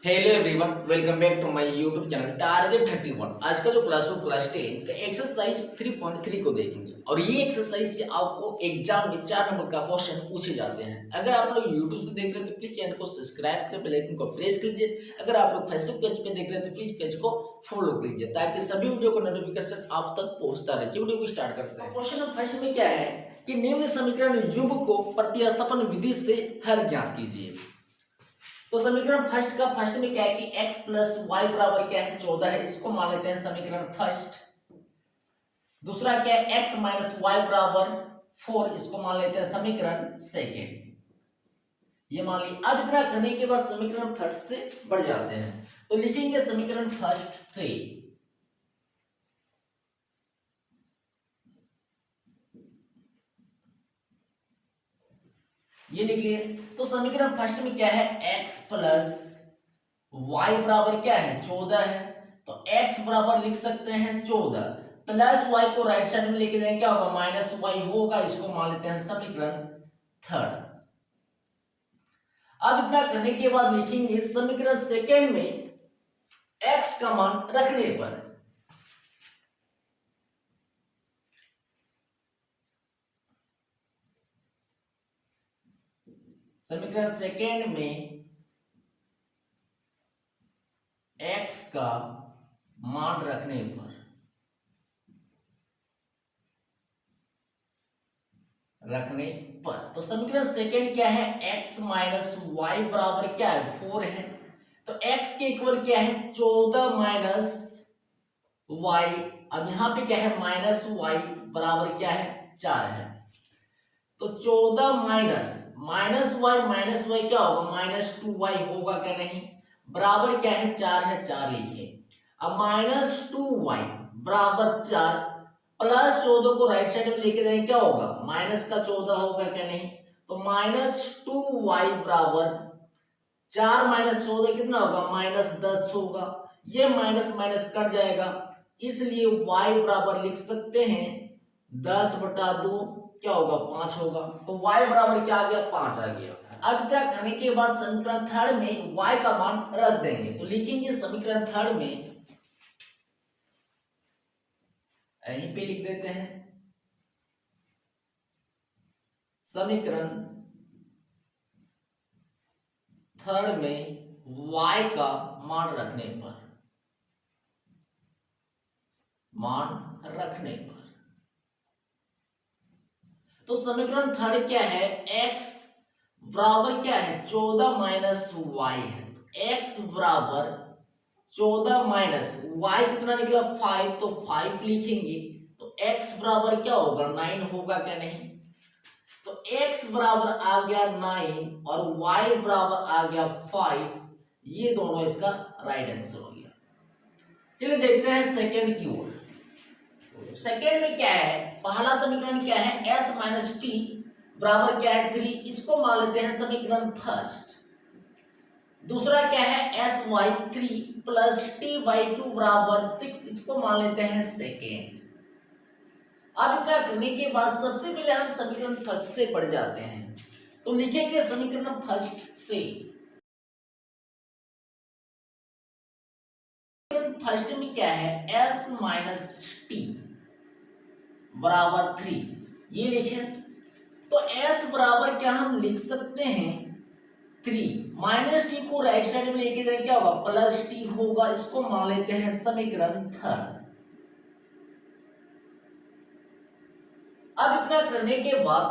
Hello everyone, welcome back to my YouTube channel target 31। आज का जो क्लास हो क्लास 10 का एक्सरसाइज 3.3 को देखेंगे और ये एक्सरसाइज से आपको एग्जाम में 4 नंबर का क्वेश्चन पूछे जाते हैं। अगर आप लोग यूट्यूब से देख रहे हैं तो प्लीज चैनल को सब्सक्राइब कर बेल आइकन को प्रेस कीजिए। अगर आप लोग फेसबुक पेज पे देख रहे हैं तो प्लीज पेज को फॉलो कीजिए ताकि सभी वीडियो का नोटिफिकेशन आप तक पहुंचता रहे। वीडियो को स्टार्ट करते हैं। क्वेश्चन नंबर फर्स्ट में क्या है कि निम्न समीकरण युग को प्रतिस्थापन विधि से हल ज्ञात कीजिए। तो समीकरण फर्स्ट में क्या है कि x प्लस वाई बराबर क्या है 14 है, इसको मान लेते हैं समीकरण फर्स्ट। दूसरा क्या है x माइनस वाई बराबर 4, इसको मान लेते हैं समीकरण सेकेंड। ये मान ली। अब इतना करने के बाद समीकरण थर्ड से बढ़ जाते हैं तो लिखेंगे समीकरण फर्स्ट से ये लिख लिए। तो समीकरण फर्स्ट में क्या है x प्लस वाई बराबर क्या है 14 है, तो x बराबर लिख सकते हैं 14 प्लस वाई को राइट साइड में लेके जाएंगे क्या होगा माइनस वाई होगा, इसको मान लेते हैं समीकरण थर्ड। अब इतना करने के बाद लिखेंगे समीकरण सेकेंड में x का मान रखने पर समीकरण सेकेंड में x का मान रखने पर तो समीकरण सेकेंड क्या है x माइनस वाई बराबर क्या है 4 है, तो x के इक्वल क्या है 14 माइनस वाई। अब यहां पे क्या है माइनस वाई बराबर क्या है 4 है, तो 14 माइनस वाई क्या होगा माइनस 2y होगा क्या नहीं, बराबर क्या है 4 है 4 लिखिए। अब माइनस 2y बराबर 4 प्लस 14 को राइट साइड में लेके जाएंगे क्या होगा माइनस का 14 होगा क्या नहीं, तो माइनस 2y बराबर 4 माइनस 14 कितना होगा माइनस 10 होगा। ये माइनस माइनस कट जाएगा इसलिए y बराबर लिख सकते हैं 10/2 क्या होगा 5 होगा, तो y बराबर क्या आ गया 5 आ गया। अब क्या करने के बाद समीकरण थर्ड में y का मान रख देंगे तो लिखेंगे समीकरण थर्ड में यहीं पे लिख देते हैं समीकरण थर्ड में y का मान रखने पर तो समीकरण थर्ड क्या है x बराबर क्या है 14 माइनस वाई है, x बराबर 14 माइनस वाई कितना निकला 5, तो 5 लिखेंगे तो x बराबर क्या होगा 9 होगा क्या नहीं, तो x बराबर आ गया 9 और y बराबर आ गया 5, ये दोनों इसका राइट आंसर हो गया। चलिए देखते हैं सेकेंड की ओर। सेकेंड में क्या है पहला समीकरण क्या है s माइनस टी बराबर क्या है 3, इसको मान लेते हैं समीकरण फर्स्ट। दूसरा क्या है S Y 3 plus T Y 2 बराबर 6, इसको मान लेते हैं सेकेंड। अब इतना करने के बाद सबसे पहले हम समीकरण फर्स्ट से पढ़ जाते हैं तो लिखेंगे समीकरण फर्स्ट से फर्स्ट में क्या है s माइनस टी बराबर 3 ये लिखें, तो s बराबर क्या हम लिख सकते हैं 3 माइनस टी को राइट साइड में लेके जाए क्या होगा प्लस टी होगा, इसको मान लेते हैं समीकरण थर्ड। अब इतना करने के बाद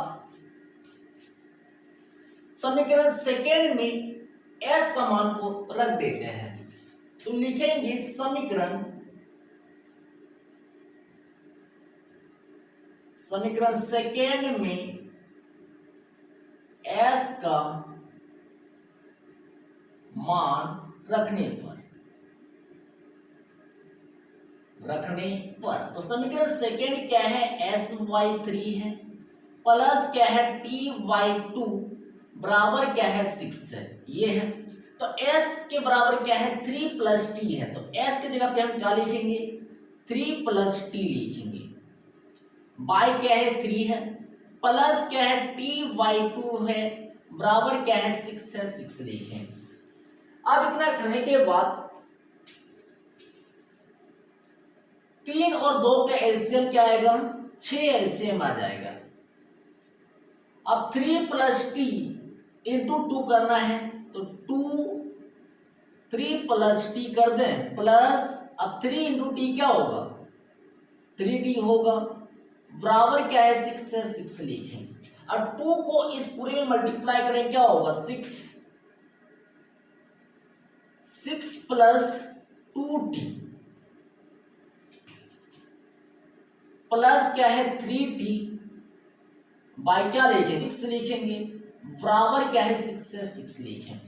समीकरण सेकेंड में s का मान को रख देते हैं तो लिखेंगे समीकरण सेकेंड में s का मान रखने पर तो समीकरण सेकेंड क्या है एस वाई 3 है प्लस क्या है टी वाई 2 बराबर क्या है 6 है, ये है। तो s के बराबर क्या है 3 प्लस टी है, तो s की जगह पे हम क्या लिखेंगे 3 प्लस टी लिखेंगे, बाई क्या है 3 है प्लस क्या है टी वाई 2 है बराबर क्या है 6 है 6 लिखें। अब इतना करने के बाद 3 और 2 का एलसीएम क्या आएगा, 6 एलसीएम आ जाएगा। अब 3 प्लस टी इंटू 2 करना है तो 3 प्लस टी कर दें प्लस, अब 3 इंटू टी क्या होगा, 3t होगा, बराबर क्या है 6 है, 6 लिखें। अब 2 को इस पूरे में मल्टीप्लाई करें क्या होगा 6 प्लस 2t प्लस क्या है 3t बाई क्या लिखेंगे 6 लिखेंगे, बराबर क्या है 6 से 6 लिखें।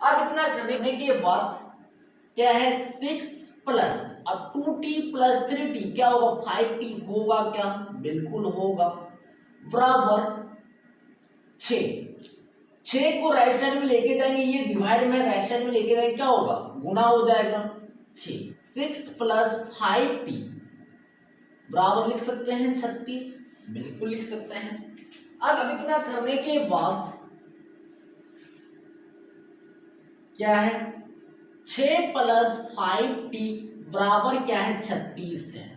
अब इतना करने के बाद क्या है 6 प्लस, अब 2t प्लस 3t क्या होगा 5t होगा क्या, बिल्कुल होगा, बराबर 6 को राइट साइड में लेके जाएंगे, ये डिवाइड में राइट साइड में लेके जाएंगे क्या होगा, गुना हो जाएगा 6 प्लस 5t बराबर लिख सकते हैं 36, बिल्कुल लिख सकते हैं। अब इतना करने के बाद क्या है 6 प्लस 5t बराबर क्या है 36 है,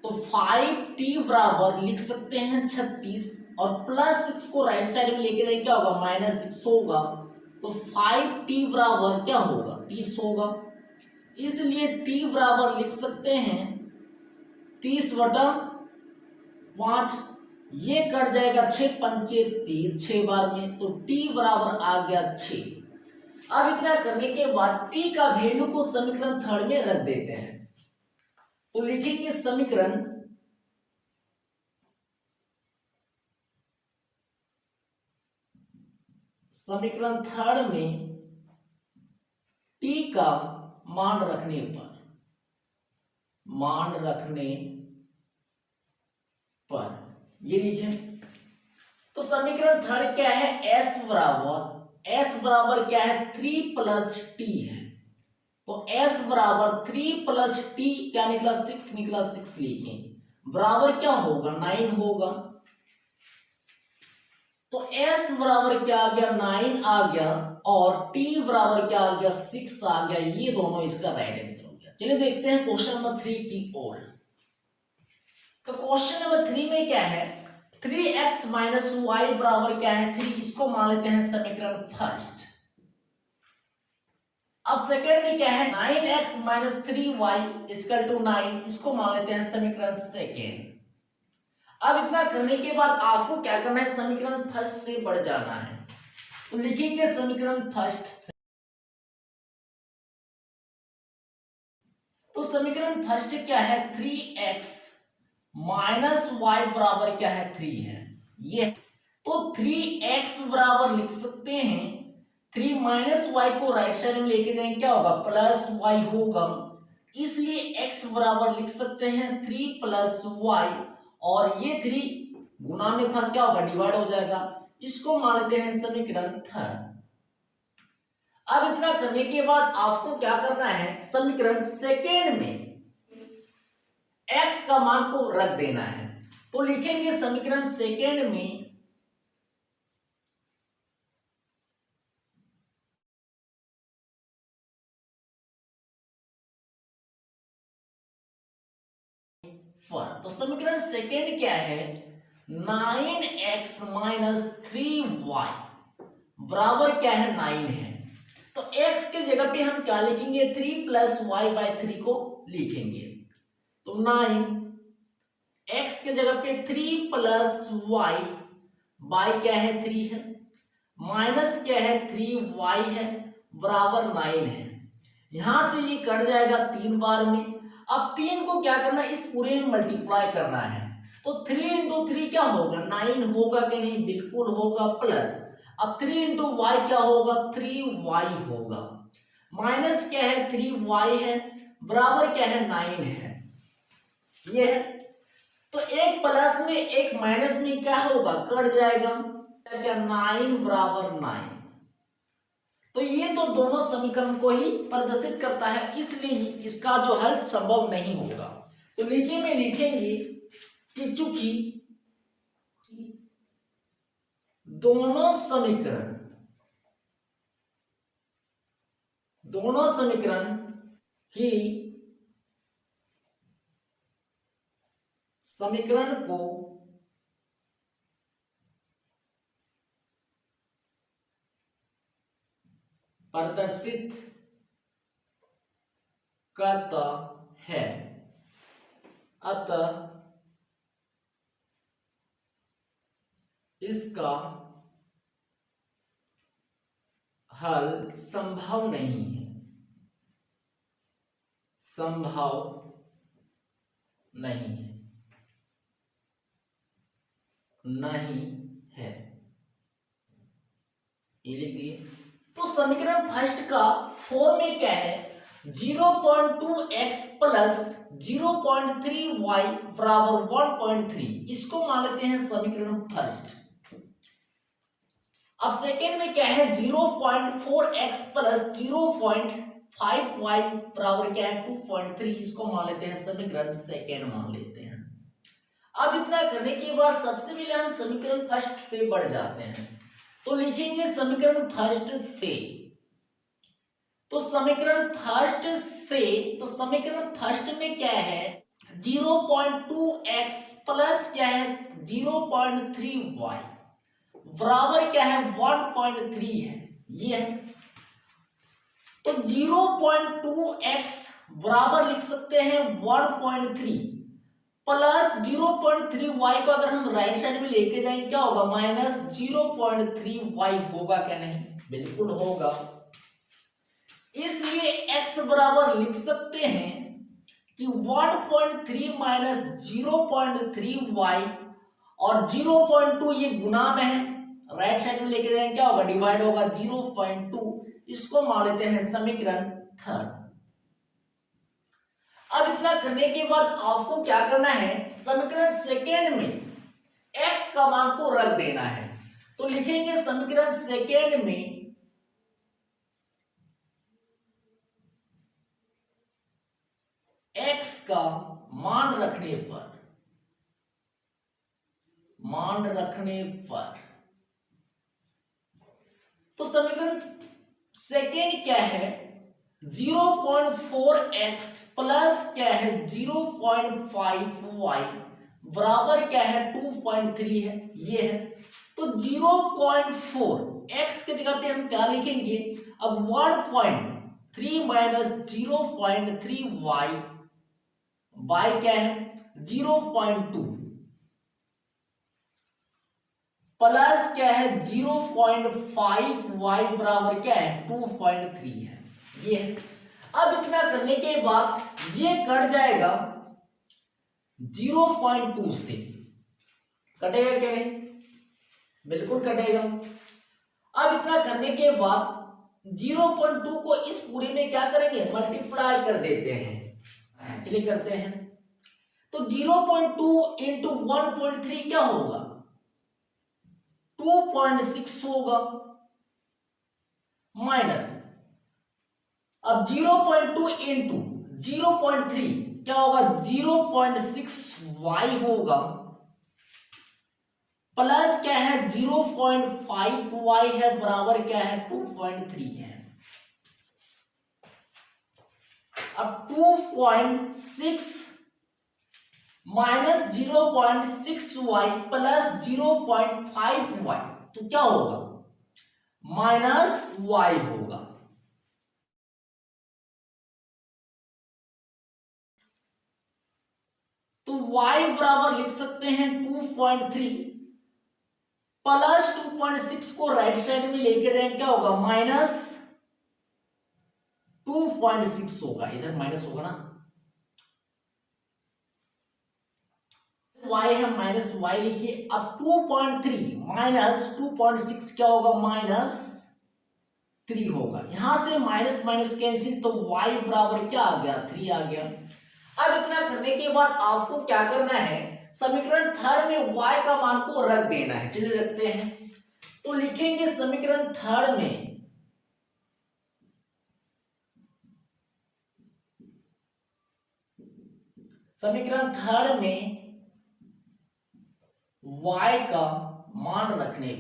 तो 5t बराबर लिख सकते हैं 36 और प्लस 6 को राइट साइड में लेके जाएंगे क्या होगा -6 होगा, तो 5t बराबर क्या होगा 30 होगा, इसलिए t बराबर लिख सकते हैं 30/5, ये कट जाएगा 6 पंचे 30 6 बार में, तो t बराबर आ गया 6। अब इतना करने के बाद t का वैल्यू को समीकरण 3 में रख देते हैं, तो लिखेंगे समीकरण समीकरण 3 में t का मान रखने पर ये लिखें, तो समीकरण 3 क्या है s बराबर क्या है 3 प्लस t है, तो s बराबर 3 प्लस t क्या निकला 6 निकला, 6 लिखें, बराबर क्या होगा 9 होगा, तो s बराबर क्या आ गया 9 आ गया और t बराबर क्या आ गया 6 आ गया, ये दोनों इसका राइट आंसर हो गया। चलिए देखते हैं क्वेश्चन नंबर 3 की ओर। तो क्वेश्चन नंबर 3 में क्या है 3x माइनस वाई बराबर क्या है 3, इसको मान लेते हैं समीकरण फर्स्ट। अब सेकेंड में क्या है 9x minus 3y equal to 9, इसको मान लेते हैं समीकरण सेकेंड। अब इतना करने के बाद आपको क्या करना है समीकरण फर्स्ट से बढ़ जाना है, तो लिखेंगे समीकरण फर्स्ट से, तो समीकरण फर्स्ट क्या है 3x माइनस वाई बराबर क्या है 3 है, ये तो 3x बराबर लिख सकते हैं 3 माइनस वाई को राइट साइड में लेके जाएंगे क्या होगा प्लस वाई होगा, इसलिए x बराबर लिख सकते हैं 3 प्लस वाई, और ये 3 गुना में था क्या होगा डिवाइड हो जाएगा, इसको मान लेते हैं समीकरण 3। अब इतना करने के बाद आपको क्या करना है समीकरण सेकेंड में x का मान को रख देना है, तो लिखेंगे समीकरण सेकेंड में तो समीकरण सेकेंड क्या है 9x माइनस 3y बराबर क्या है 9 है, तो x के जगह पे हम क्या लिखेंगे 3 प्लस वाई बाई 3 को लिखेंगे, तो 9 x के जगह पे 3 प्लस वाई बाई क्या है 3 है, माइनस क्या है 3y है बराबर 9 है, यहां से ये कट जाएगा 3 बार में। अब 3 को क्या करना है इस पूरे में मल्टीप्लाई करना है, तो 3 इंटू 3 क्या होगा 9 होगा कि नहीं, बिल्कुल होगा, प्लस अब 3 इंटू वाई क्या होगा 3y होगा, माइनस क्या है 3y है बराबर क्या है 9 है, ये है, तो एक प्लस में एक माइनस में क्या होगा कट जाएगा, क्या 9 बराबर 9, तो ये तो दोनों समीकरण को ही प्रदर्शित करता है, इसलिए इसका जो हल संभव नहीं होगा। तो नीचे में लिखेंगे कि चूंकि दोनों समीकरण दोनों समीकरण ही समीकरण को प्रदर्शित करता है, अतः इसका हल संभव नहीं है, संभव नहीं है, नहीं है, ये लिख दिए। तो समीकरण फर्स्ट का फॉर्म में क्या है, 0.2x प्लस 0.3y बराबर 1.3, इसको मान लेते हैं समीकरण फर्स्ट। अब सेकेंड में क्या है, 0.4x प्लस 0.5y बराबर क्या है 2.3, इसको मान लेते हैं समीकरण सेकेंड मान लेते हैं। अब इतना करने के बाद सबसे पहले हम समीकरण फर्स्ट से बढ़ जाते हैं, तो लिखेंगे समीकरण फर्स्ट से। तो समीकरण फर्स्ट से, तो समीकरण फर्स्ट में क्या है, 0.2x प्लस क्या है 0.3y बराबर क्या है 1.3 है, ये है। तो 0.2x बराबर लिख सकते हैं 1.3 प्लस 0.3y को अगर हम राइट साइड में लेके जाएंगे क्या होगा, माइनस 0.3y होगा क्या, नहीं बिल्कुल होगा। इसलिए x बराबर लिख सकते हैं कि 1.3 माइनस 0.3y और 0.2 ये गुना में है, राइट साइड में लेके जाएंगे क्या होगा, डिवाइड होगा 0.2, इसको मान लेते हैं समीकरण थर्ड। अब इतना करने के बाद आपको क्या करना है, समीकरण सेकेंड में x का मान को रख देना है। तो लिखेंगे समीकरण सेकेंड में x का मान रखने पर तो समीकरण सेकेंड क्या है, 0.4x प्लस क्या है 0.5y बराबर क्या है 2.3 है, ये है। तो 0.4 x के जगह पे हम क्या लिखेंगे, अब 1.3 माइनस 0.3y बाय क्या है 0.2 प्लस क्या है 0.5y बराबर क्या है 2.3 है, ये है। अब इतना करने के बाद ये कट जाएगा 0.2 से, कटेगा क्या, नहीं बिल्कुल कटेगा। अब इतना करने के बाद 0.2 को इस पूरे में क्या करेंगे, मल्टीप्लाई कर देते हैं, एक्चुअली करते हैं। तो 0.2 इंटू 1.3 क्या होगा 2.6 होगा, माइनस अब 0.2 इंटू 0.3 क्या होगा 0.6y होगा, प्लस क्या है 0.5y है बराबर क्या है 2.3 है। अब 2.6 माइनस 0.6y प्लस 0.5y तो क्या होगा माइनस y होगा। तो y बराबर लिख सकते हैं 2.3 प्लस 2.6 को राइट साइड में लेके जाएंगे क्या होगा माइनस 2.6 होगा, इधर माइनस होगा ना, y है माइनस y लिखिए। अब 2.3 माइनस 2.6 क्या होगा माइनस 3 होगा, यहां से माइनस माइनस कैंसिल, तो y बराबर क्या आ गया 3 आ गया। अब इतना करने के बाद आपको क्या करना है, समीकरण थर्ड में y का मान को रख देना है, चलिए रखते हैं। तो लिखेंगे समीकरण थर्ड में y का मान रखने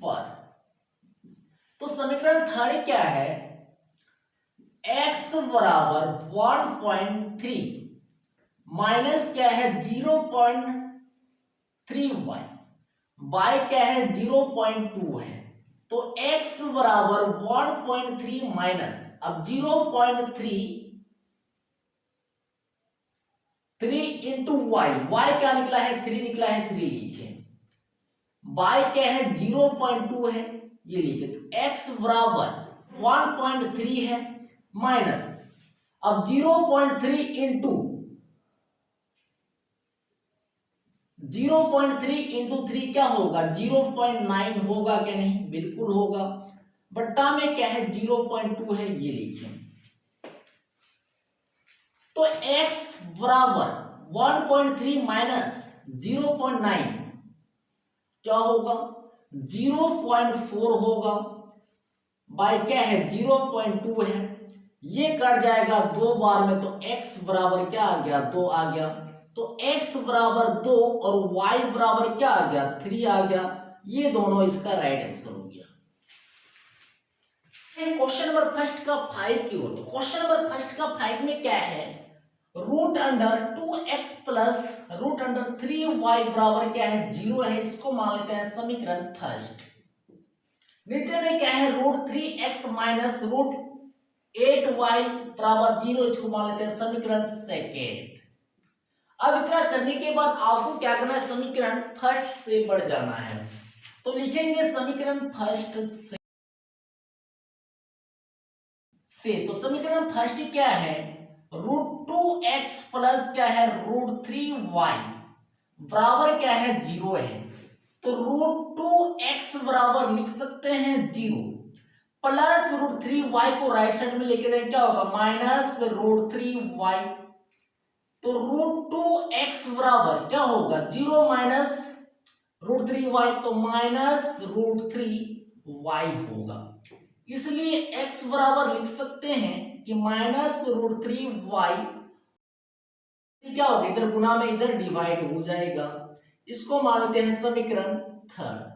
पर। तो समीकरण थर्ड क्या है, x बराबर 1.3 माइनस क्या है 0.3y, y क्या है 0.2 है। तो x बराबर 1.3 माइनस, अब 0.3 इंटू वाई, वाई क्या निकला है 3 निकला है, 3 लिखे। y क्या है 0.2 है, ये लिखे। तो x बराबर 1.3 है माइनस, अब 0.3 इंटू 3 क्या होगा 0.9 होगा क्या, नहीं बिल्कुल होगा। बट्टा में क्या है 0.2 है, ये लिखें। तो x बराबर 1.3 माइनस 0.9 क्या होगा 0.4 होगा, बाय क्या है 0.2 है, ये कट जाएगा 2 बार में। तो x बराबर क्या आ गया 2 आ गया। तो x बराबर 2 और y बराबर क्या आ गया 3 आ गया। ये दोनों इसका राइट आंसर हो गया। क्वेश्चन नंबर फर्स्ट का 5 की ओर। तो क्वेश्चन नंबर फर्स्ट का 5 में क्या है, root under 2x plus root under 3y बराबर क्या है 0 है। इसको मान लेते हैं समीकरण फर्स्ट। नीचे में क्या है root 3x minus root 8y बराबर 0, इसको मान लेते हैं समीकरण सेकेंड। अब इतना करने के बाद आपको क्या करना है, समीकरण फर्स्ट से बढ़ जाना है। तो लिखेंगे समीकरण फर्स्ट से। तो समीकरण फर्स्ट क्या है, रूट 2x प्लस क्या है रूट 3y बराबर क्या है 0 है। तो रूट 2x बराबर लिख सकते हैं 0 प्लस रूट 3y को राइट साइड में लेके जाए क्या होगा माइनस रूट 3y। तो रूट 2x बराबर क्या होगा 0 माइनस रूट 3y, तो माइनस रूट 3y होगा। इसलिए x बराबर लिख सकते हैं कि माइनस रूट 3y, क्या होगा इधर गुना में इधर डिवाइड हो जाएगा। इसको मान लेते हैं समीकरण थर्ड।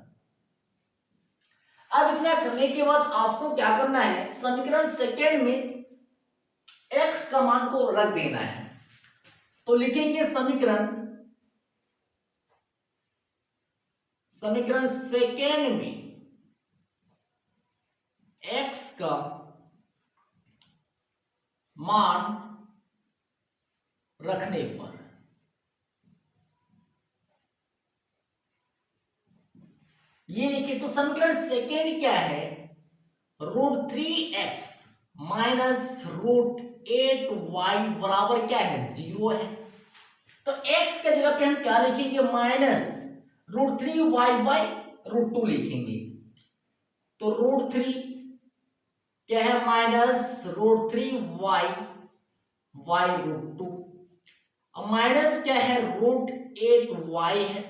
अब इतना करने के बाद आपको क्या करना है, समीकरण सेकेंड में x का मान को रख देना है। तो लिखेंगे समीकरण सेकेंड में x का मान रखने पर ये देखिए। तो समीकरण सेकेंड क्या है, root 3x minus root 8y बराबर क्या है 0 है। तो x के जगह पे हम क्या लिखेंगे minus root 3y by root 2 लिखेंगे। तो रूट 3 क्या है minus root 3y by root 2, minus क्या है रूट 8y है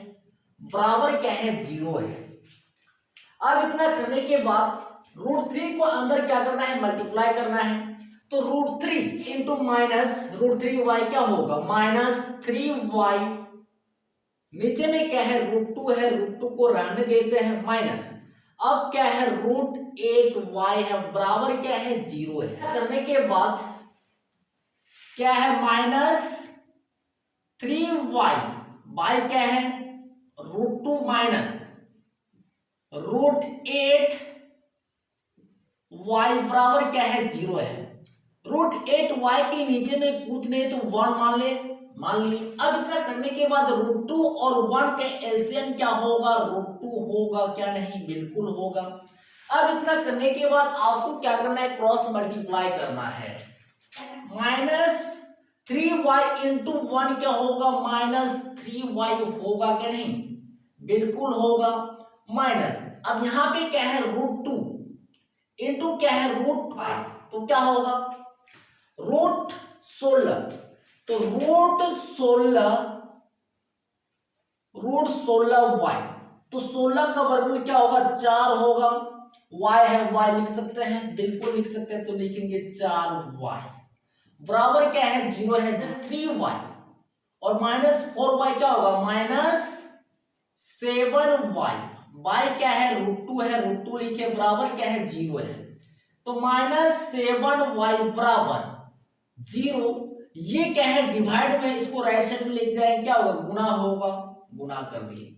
बराबर क्या है 0 है। अब इतना करने के बाद रूट 3 को अंदर क्या करना है मल्टीप्लाई करना है। तो root 3 into minus root 3y क्या होगा माइनस 3y, नीचे में क्या है रूट 2 है, रूट 2 को रहने देते हैं माइनस, अब क्या है रूट 8y है बराबर क्या है 0 है। करने के बाद क्या है माइनस 3y बाय क्या है रूट 2 माइनस रूट 8y बराबर क्या है 0 है। रूट 8y के नीचे में कुछ नहीं तो 1 मान लिए। अब इतना करने के बाद रूट 2 और 1 के एलसीएम क्या होगा रूट 2 होगा क्या, नहीं बिल्कुल होगा। अब इतना करने के बाद आपको क्या करना है क्रॉस मल्टीप्लाई करना है। माइनस 3y इंटू 1 क्या होगा माइनस 3y होगा क्या, नहीं बिल्कुल होगा माइनस। अब यहां पे क्या है रूट 2 इंटू क्या है रूट 5, तो क्या होगा रूट 16। तो रूट 16y, तो 16 का वर्गमूल क्या होगा 4 होगा। y है y लिख सकते हैं, बिल्कुल लिख सकते हैं। तो लिखेंगे 4y बराबर क्या है 0 है, 3y और माइनस 4y क्या होगा माइनस 7y y क्या है √2 है, √2 लिखे बराबर क्या है 0 है। तो -7y बराबर 0। ये क्या है डिवाइड में, इसको राइट साइड में लेके जाएंगे क्या होगा गुना होगा, गुना कर दिए।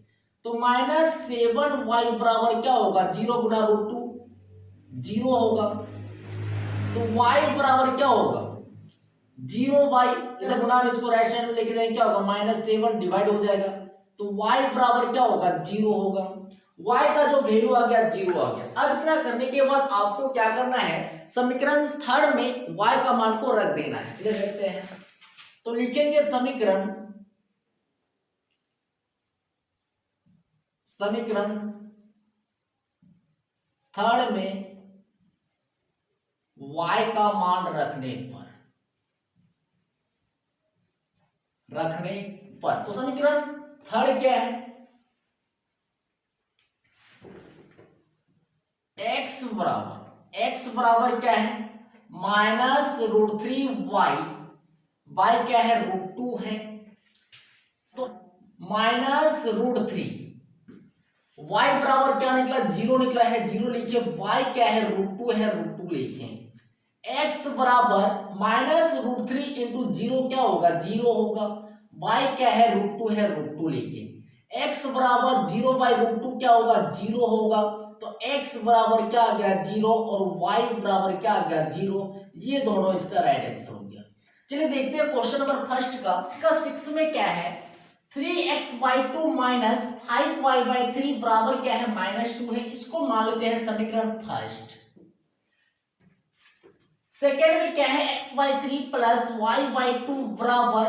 तो -7y बराबर क्या होगा 0 गुना √2 0 होगा। तो y बराबर क्या होगा 0y, इधर गुना में इसको राइट साइड में लेके जाएंगे क्या होगा -7 डिवाइड हो जाएगा। तो y बराबर क्या होगा 0 होगा। y का जो वैल्यू आ गया 0 आ गया। अब इतना करने के बाद आपको क्या करना है, समीकरण थर्ड में y का मान को रख देना है। ये देखते हैं, तो लिखेंगे समीकरण थर्ड में y का मान रखने पर तो समीकरण थर्ड क्या है, x बराबर क्या है -√3y, y क्या है √2 है। तो -√3 y बराबर क्या निकला 0 निकला है, 0 लिखे, y क्या है √2 है, √2 लिखे। x बराबर -√3 इंटू 0 क्या होगा 0 होगा, y क्या है √2 है, √2 लिखे। x बराबर 0 बाई √2 क्या होगा 0 होगा। तो x बराबर क्या आ गया 0 और y बराबर क्या आ गया 0। ये दोनों इसका राइट आंसर हो गया। चलिए देखते हैं क्वेश्चन नंबर फर्स्ट का 6 में क्या है, 3x/2 माइनस 5y/3 बराबर क्या है -2 है। इसको मान लेते हैं समीकरण फर्स्ट। सेकेंड में क्या है x/3 प्लस y/2 बराबर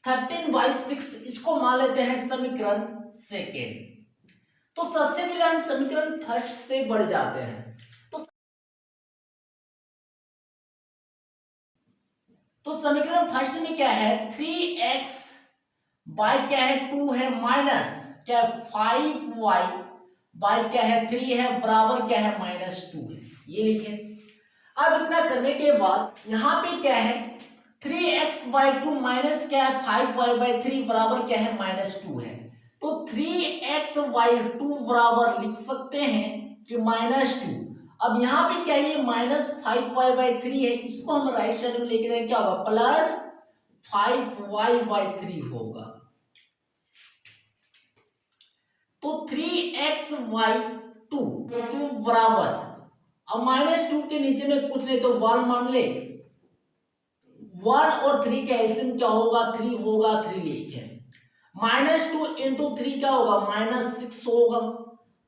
13y6, इसको मान लेते हैं समीकरण सेकेंड। तो सबसे पहले हम समीकरण फर्स्ट से बढ़ जाते हैं। तो समीकरण फर्स्ट में क्या है 3x बाय क्या है 2 है माइनस क्या 5y बाय क्या है 3 है बराबर क्या है -2 है। ये लिखे। अब इतना करने के बाद यहां पे क्या है 3x/2 माइनस क्या है 5y/3 बराबर क्या है -2 है। तो 3x/2 बराबर लिख सकते हैं कि -2। अब यहाँ पे क्या है -5y/3 है, इसको हम राइट साइड में लेके जाएंगे क्या होगा +5y/3 होगा। तो 3x/2 बराबर, अब -2 के नीचे में कुछ नहीं तो 1 मान ले, 1 और 3 का एलसीएम क्या होगा 3 होगा, 3 लिखे। -2 इंटू 3 क्या होगा -6 होगा,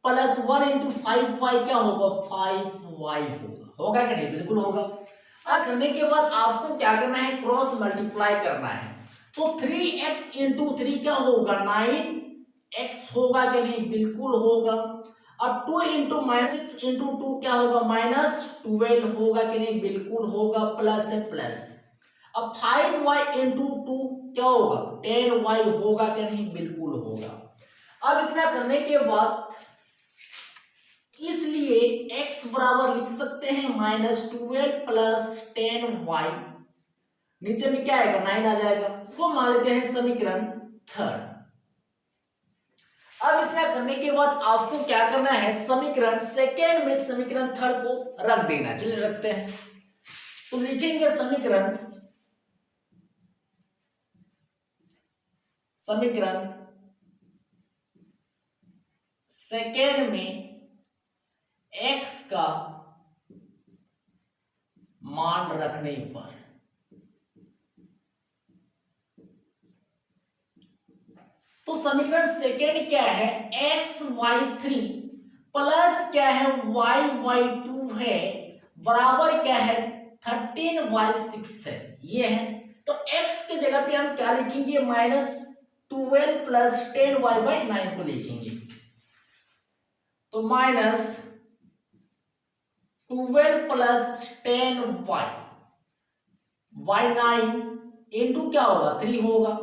प्लस 1 इंटू 5y क्या होगा 5y होगा क्या नहीं, बिल्कुल होगा। अब करने के बाद आपको क्या करना है क्रॉस मल्टीप्लाई करना है। तो 3x इंटू 3 क्या होगा 9x होगा क्या नहीं, बिल्कुल होगा। अब 2 इंटू -6 इंटू 2 क्या होगा -12 होगा कि नहीं, बिल्कुल होगा, प्लस है प्लस। अब 5y इंटू 2 क्या होगा 10y होगा क्या नहीं, बिल्कुल होगा। अब इतना करने के बाद इसलिए x बराबर लिख सकते हैं -12 प्लस 10y, नीचे में क्या आएगा 9 आ जाएगा। इसको मान लेते हैं समीकरण थर्ड। अब इतना करने के बाद आपको क्या करना है समीकरण सेकेंड में समीकरण थर्ड को रख देना। चलिए रखते हैं, तो लिखेंगे समीकरण सेकेंड में x का मान रखने पर, तो समीकरण सेकेंड क्या है x/3 प्लस क्या है y/2 है बराबर क्या है 13y6 है, ये है। तो x के जगह पे हम क्या लिखेंगे -12 प्लस 10y/9 को लिखेंगे। तो -12 प्लस 10y y9 इंटू क्या होगा 3 होगा,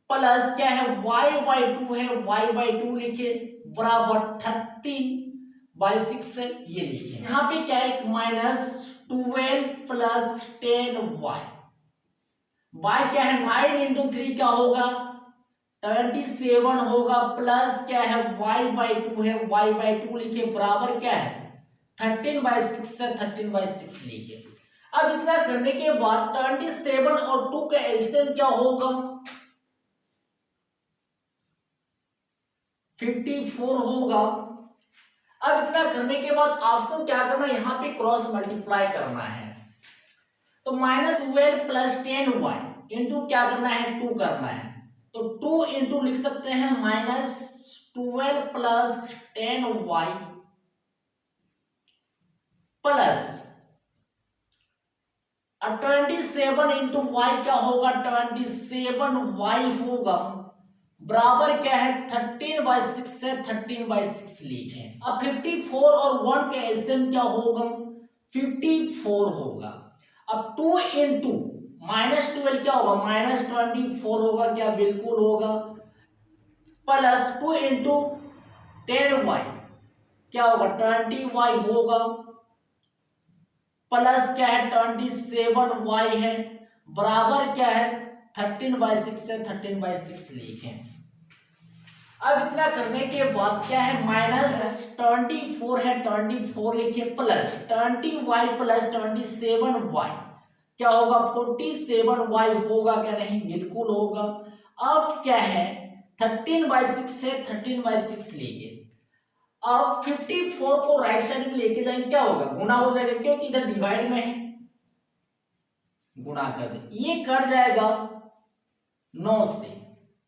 प्लस क्या है y/2 है y/2 लिखे बराबर 13/6 है, ये लिखे। यहाँ पे क्या है -12 प्लस 10y, y क्या है 9 इंटू 3 क्या होगा 27 होगा प्लस क्या है y/2 है, y/2 लिखिए बराबर क्या है 13/6 से 13/6 लिखिए। अब इतना करने के बाद 27 और 2 का एलसीएम क्या होगा 54 होगा। अब इतना करने के बाद आपको क्या करना है यहाँ पे क्रॉस मल्टीप्लाई करना है, तो -12 प्लस 10y इंटू क्या करना है 2 करना है, तो 2 इंटू लिख सकते हैं -12 plus 10y plus 27 into Y क्या होगा 27y होगा बराबर क्या है 13/6 से 13/6 लिखें। अब 54 और 1 के एलसीएम क्या होगा 54 होगा। अब 2 इंटू -12 क्या होगा -24 होगा, क्या बिल्कुल होगा, प्लस 2 इंटू 10y क्या होगा 20y होगा, प्लस क्या है 27y है बराबर क्या है 13/6 से 13/6 लिखें। अब इतना करने के बाद क्या है -24 है 24 लिखे प्लस 20y प्लस 27y क्या होगा 47y होगा, क्या नहीं बिल्कुल होगा। अब क्या है 13/6 से 13/6 लिखे। अब 54 को राइट साइड में लेके जाएंगे क्या होगा गुना हो जाएगा, क्योंकि इधर डिवाइड में है, गुणा कर दे ये कर जाएगा 9 से,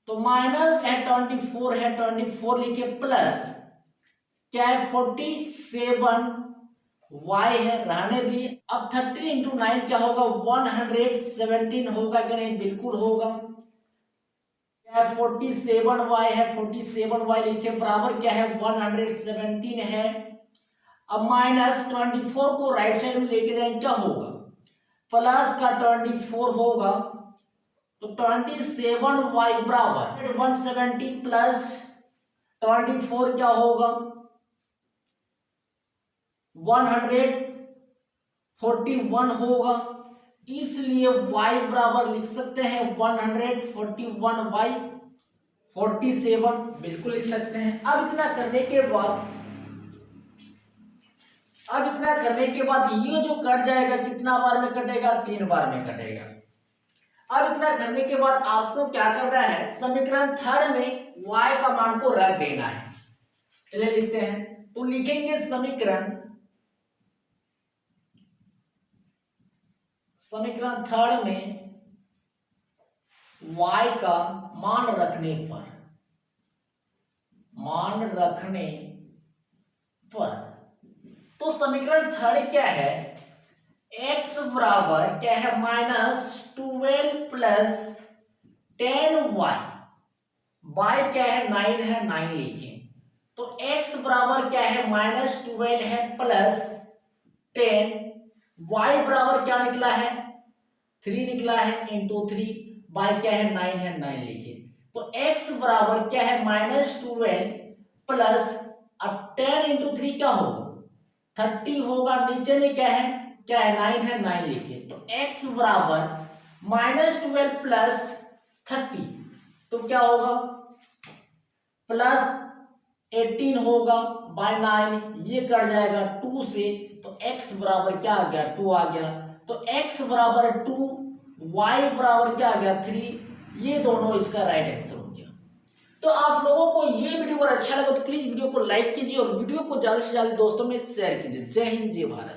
तो माइनस है 24 है 24 लिखे प्लस क्या है 47y है रहने दिए। अब 30 इंटू 9 क्या होगा 117 होगा, क्या नहीं बिल्कुल होगा। 47y है 47y लिखे बराबर क्या है 117 है। अब -24 को राइट साइड में लेके जाएंगे क्या होगा प्लस का 24 होगा, तो 27y बराबर 170 प्लस 24 क्या होगा 141 होगा, इसलिए y बराबर लिख सकते हैं 141y 47 बिल्कुल लिख सकते हैं। अब इतना करने के बाद ये जो कट जाएगा कितना बार में कटेगा 3 बार में कटेगा। अब इतना करने के बाद आपको क्या करना है समीकरण 3 में y का मान को रख देना है। चलिए लिखते हैं, तो लिखेंगे समीकरण 3 में y का मान रखने पर तो समीकरण 3 क्या है x बराबर क्या है -12 प्लस 10y y क्या है 9 है 9 लिखें, तो x बराबर क्या है -12 है प्लस 10 y बराबर क्या निकला है 3 निकला है इंटू 3 y क्या है 9 है 9 लिखे, तो x बराबर क्या है -12 प्लस अब 10 इंटू 3 क्या होगा 30 होगा, नीचे में क्या है 9 है 9 लिखे, तो x बराबर -12 प्लस 30 तो क्या होगा प्लस 18 होगा बाय 9 ये कट जाएगा 2 से, तो x बराबर क्या आ गया 2 आ गया, तो x बराबर 2 y बराबर क्या आ गया 3, ये दोनों इसका राइट आंसर हो गया। तो आप लोगों को ये वीडियो अगर अच्छा लगा तो प्लीज वीडियो को लाइक कीजिए और वीडियो को ज्यादा से ज्यादा दोस्तों में शेयर कीजिए। जय हिंद जय भारत।